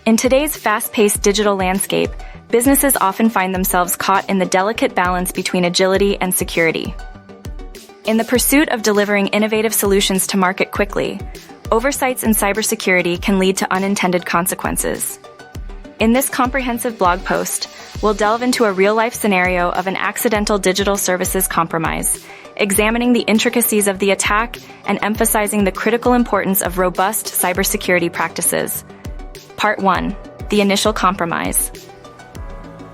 In today's fast-paced digital landscape, businesses often find themselves caught in the delicate balance between agility and security. In the pursuit of delivering innovative solutions to market quickly, oversights in cybersecurity can lead to unintended consequences. In this comprehensive blog post, we'll delve into a real-life scenario of an accidental digital services compromise, examining the intricacies of the attack and emphasizing the critical importance of robust cybersecurity practices. Part 1. The initial compromise.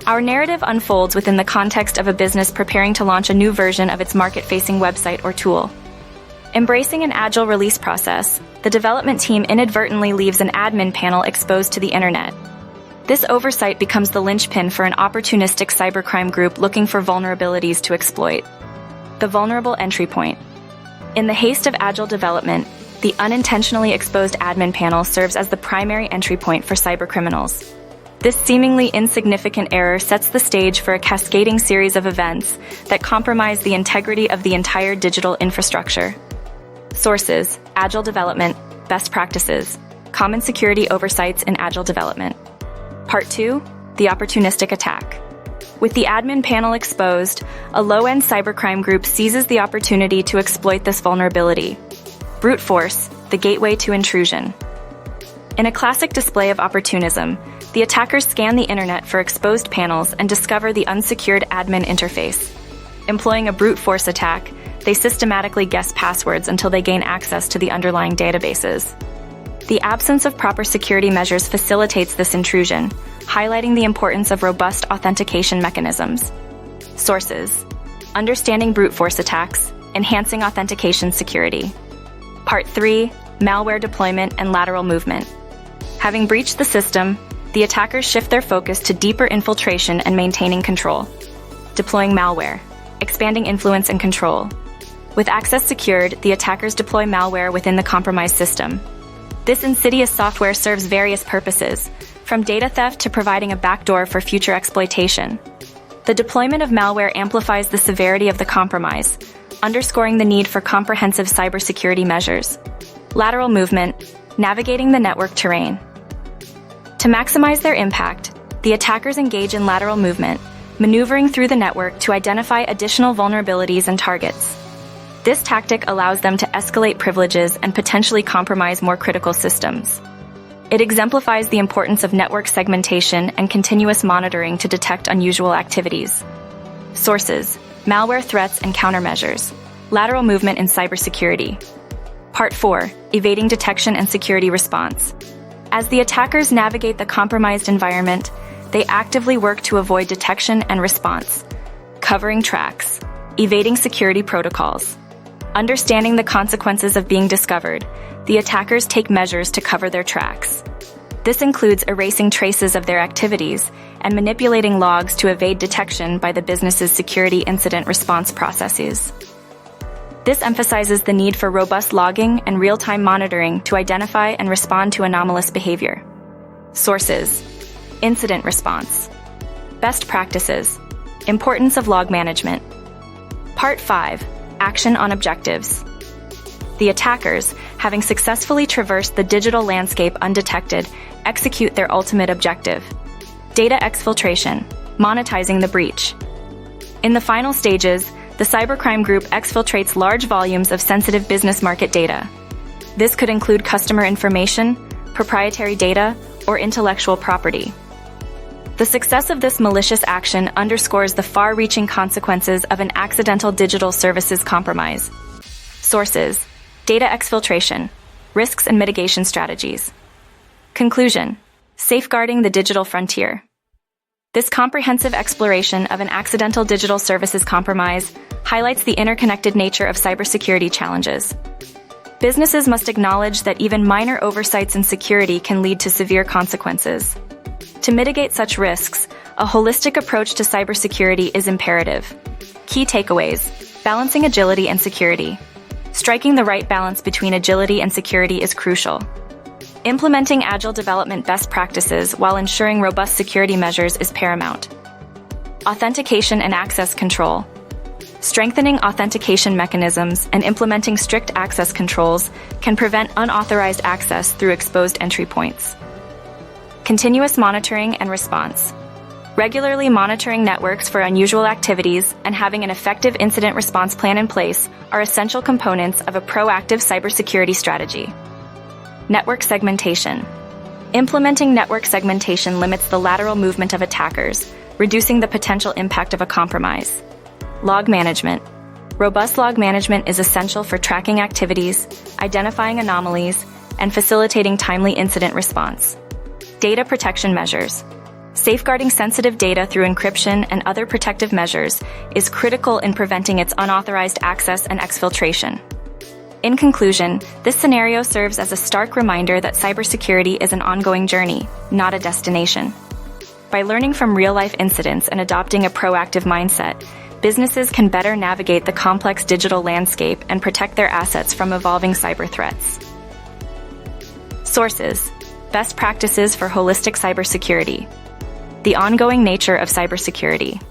Our narrative unfolds within the context of a business preparing to launch a new version of its market-facing website or tool. Embracing an agile release process, the development team inadvertently leaves an admin panel exposed to the internet. This oversight becomes the linchpin for an opportunistic cybercrime group looking for vulnerabilities to exploit. The vulnerable entry point. In the haste of agile development, the unintentionally exposed admin panel serves as the primary entry point for cybercriminals. This seemingly insignificant error sets the stage for a cascading series of events that compromise the integrity of the entire digital infrastructure. Sources: Agile development, best practices, common security oversights in agile development. Part 2. The opportunistic attack. With the admin panel exposed, a low-end cybercrime group seizes the opportunity to exploit this vulnerability. Brute force, the gateway to intrusion. In a classic display of opportunism, the attackers scan the internet for exposed panels and discover the unsecured admin interface. Employing a brute force attack, they systematically guess passwords until they gain access to the underlying databases. The absence of proper security measures facilitates this intrusion, highlighting the importance of robust authentication mechanisms. Sources: Understanding brute force attacks, enhancing authentication security. Part 3. Malware deployment and lateral movement. Having breached the system, the attackers shift their focus to deeper infiltration and maintaining control. Deploying malware, expanding influence and control. With access secured, the attackers deploy malware within the compromised system. This insidious software serves various purposes, from data theft to providing a backdoor for future exploitation. The deployment of malware amplifies the severity of the compromise, underscoring the need for comprehensive cybersecurity measures. Lateral movement, navigating the network terrain. To maximize their impact, the attackers engage in lateral movement, maneuvering through the network to identify additional vulnerabilities and targets. This tactic allows them to escalate privileges and potentially compromise more critical systems. It exemplifies the importance of network segmentation and continuous monitoring to detect unusual activities. Sources: Malware threats and countermeasures. Lateral movement in cybersecurity. Part 4. Evading detection and security response. As the attackers navigate the compromised environment, they actively work to avoid detection and response. Covering tracks. Evading security protocols. Understanding the consequences of being discovered, the attackers take measures to cover their tracks. This includes erasing traces of their activities and manipulating logs to evade detection by the business's security incident response processes. This emphasizes the need for robust logging and real-time monitoring to identify and respond to anomalous behavior. Sources: Incident response. Best practices. Importance of log management. Part 5. Action on objectives. The attackers, having successfully traversed the digital landscape undetected, execute their ultimate objective: data exfiltration, monetizing the breach. In the final stages, the cybercrime group exfiltrates large volumes of sensitive business market data. This could include customer information, proprietary data, or intellectual property. The success of this malicious action underscores the far-reaching consequences of an accidental digital services compromise. Sources: Data exfiltration, risks and mitigation strategies. Conclusion: Safeguarding the digital frontier. This comprehensive exploration of an accidental digital services compromise highlights the interconnected nature of cybersecurity challenges. Businesses must acknowledge that even minor oversights in security can lead to severe consequences. To mitigate such risks, a holistic approach to cybersecurity is imperative. Key takeaways: balancing agility and security. Striking the right balance between agility and security is crucial. Implementing agile development best practices while ensuring robust security measures is paramount. Authentication and access control. Strengthening authentication mechanisms and implementing strict access controls can prevent unauthorized access through exposed entry points. Continuous monitoring and response. Regularly monitoring networks for unusual activities and having an effective incident response plan in place are essential components of a proactive cybersecurity strategy. Network segmentation. Implementing network segmentation limits the lateral movement of attackers, reducing the potential impact of a compromise. Log management. Robust log management is essential for tracking activities, identifying anomalies, and facilitating timely incident response. Data protection measures. Safeguarding sensitive data through encryption and other protective measures is critical in preventing its unauthorized access and exfiltration. In conclusion, this scenario serves as a stark reminder that cybersecurity is an ongoing journey, not a destination. By learning from real-life incidents and adopting a proactive mindset, businesses can better navigate the complex digital landscape and protect their assets from evolving cyber threats. Sources: Best practices for holistic cybersecurity. The ongoing nature of cybersecurity.